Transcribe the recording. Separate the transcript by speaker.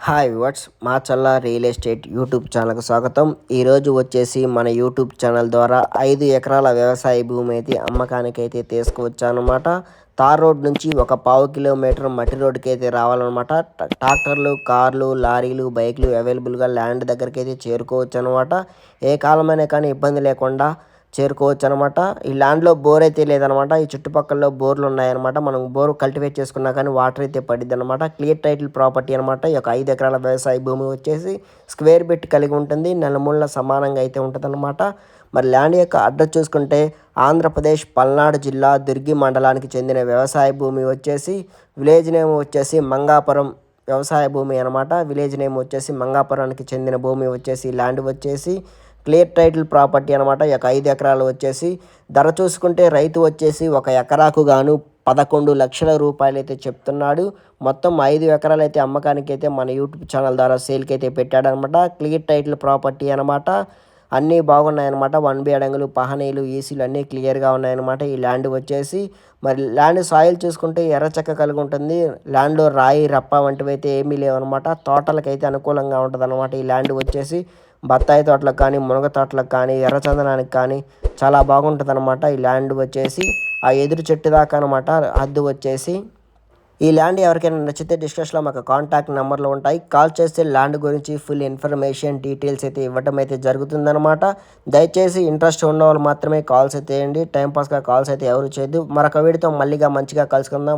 Speaker 1: Hi viewers, Machalla real estate YouTube ఛానల్కి స్వాగతం. ఈరోజు వచ్చేసి మన యూట్యూబ్ ఛానల్ ద్వారా 5 ఎకరాల వ్యవసాయ భూమి అయితే అమ్మకానికి అయితే తీసుకువచ్చానమాట. తార్ రోడ్ నుంచి ఒక పావు కిలోమీటర్ మట్టి రోడ్డుకి అయితే రావాలన్నమాట. ట్రాక్టర్లు, కార్లు, లారీలు, బైకులు అవైలబుల్గా ల్యాండ్ దగ్గరికి అయితే చేరుకోవచ్చు అనమాట. ఏ కాలమైనా కానీ ఇబ్బంది లేకుండా చేరుకోవచ్చు అనమాట. ఈ ల్యాండ్లో బోర్ అయితే లేదనమాట. ఈ చుట్టుపక్కల బోర్లు ఉన్నాయన్నమాట. మనం బోర్ కల్టివేట్ చేసుకున్నా కానీ వాటర్ అయితే పడిద్ది అనమాట. క్లియర్ టైటిల్ ప్రాపర్టీ అనమాట. ఈ యొక్క 5 ఎకరాల వ్యవసాయ భూమి వచ్చేసి స్క్వేర్ బిట్ కలిగి ఉంటుంది. నెలమూల సమానంగా అయితే ఉంటుంది అనమాట. మరి ల్యాండ్ యొక్క అడ్రస్ చూసుకుంటే ఆంధ్రప్రదేశ్ పల్నాడు జిల్లా దుర్గి మండలానికి చెందిన వ్యవసాయ భూమి వచ్చేసి విలేజ్ నేమ్ వచ్చేసి మంగాపురం వ్యవసాయ భూమి అనమాట. విలేజ్ నేమ్ వచ్చేసి మంగాపురానికి చెందిన భూమి వచ్చేసి ల్యాండ్ వచ్చేసి క్లియర్ టైటిల్ ప్రాపర్టీ అనమాట. ఈ యొక్క 5 ఎకరాలు వచ్చేసి ధర చూసుకుంటే రైతు వచ్చేసి ఒక ఎకరాకు గాను 11 లక్షల రూపాయలు అయితే చెప్తున్నాడు. మొత్తం 5 ఎకరాలు అయితే అమ్మకానికి అయితే మన యూట్యూబ్ ఛానల్ ద్వారా సేల్కి అయితే పెట్టాడనమాట. క్లియర్ టైటిల్ ప్రాపర్టీ అనమాట. అన్నీ బాగున్నాయన్నమాట. 1B అడంగులు, పహనీలు, ఈసీలు అన్నీ క్లియర్గా ఉన్నాయన్నమాట. ఈ ల్యాండ్ వచ్చేసి మరి ల్యాండ్ సాయిల్ చూసుకుంటే ఎర్రచక్క కలిగి ఉంటుంది. ల్యాండ్లో రాయి, రప్ప వంటివి అయితే ఏమీ లేవన్నమాట. తోటలకైతే అనుకూలంగా ఉంటుంది అనమాట. ఈ ల్యాండ్ వచ్చేసి బత్తాయి తోటలకు కానీ, మునగ తోటలకు కానీ, ఎర్రచందనానికి కానీ చాలా బాగుంటుంది అనమాట. ఈ ల్యాండ్ వచ్చేసి ఆ ఎదురు చెట్టు దాకా అనమాట. హద్దు వచ్చేసి ఈ ల్యాండ్ ఎవరికైనా నచ్చితే డిస్క్రిప్షన్లో మాకు కాంటాక్ట్ నెంబర్లు ఉంటాయి. కాల్ చేస్తే ల్యాండ్ గురించి ఫుల్ ఇన్ఫర్మేషన్, డీటెయిల్స్ అయితే ఇవ్వడం అయితే జరుగుతుందన్నమాట. దయచేసి ఇంట్రెస్ట్ ఉన్న వాళ్ళు మాత్రమే కాల్స్ అయితే వేయండి. టైంపాస్గా కాల్స్ అయితే ఎవరు చేయొద్దు. మరొక వీడియోతో మళ్ళీగా మంచిగా కలుసుకుందాం.